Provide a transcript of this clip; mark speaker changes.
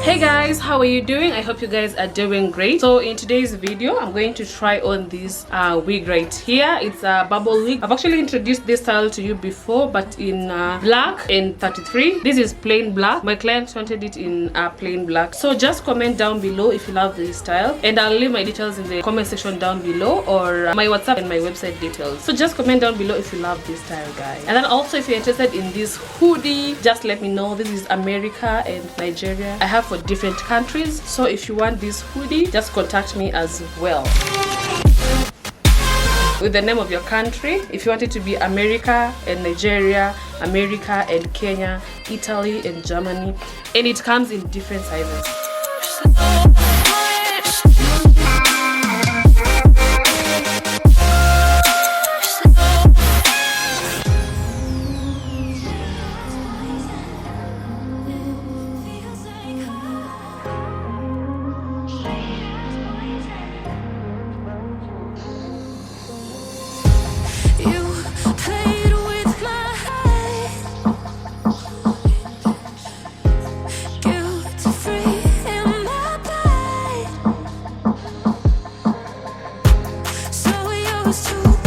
Speaker 1: Hey guys, how are you doing? I hope you guys are doing great. So in today's video, I'm going to try on this wig right here. It's a bubble wig. I've actually introduced this style to you before, but in black in 33. This is plain black. My client wanted it in plain black. So just comment down below if you love this style, and I'll leave my details in the comment section down below, or my WhatsApp and my website details. So just comment down below if you love this style, guys. And then also, if you're interested in this hoodie, just let me know. This is America and Nigeria. I have for different countries, so if you want this hoodie, just contact me as well with the name of your country. If you want it to be America and Nigeria, America and Kenya, Italy and Germany, and it comes in different sizes.
Speaker 2: Was too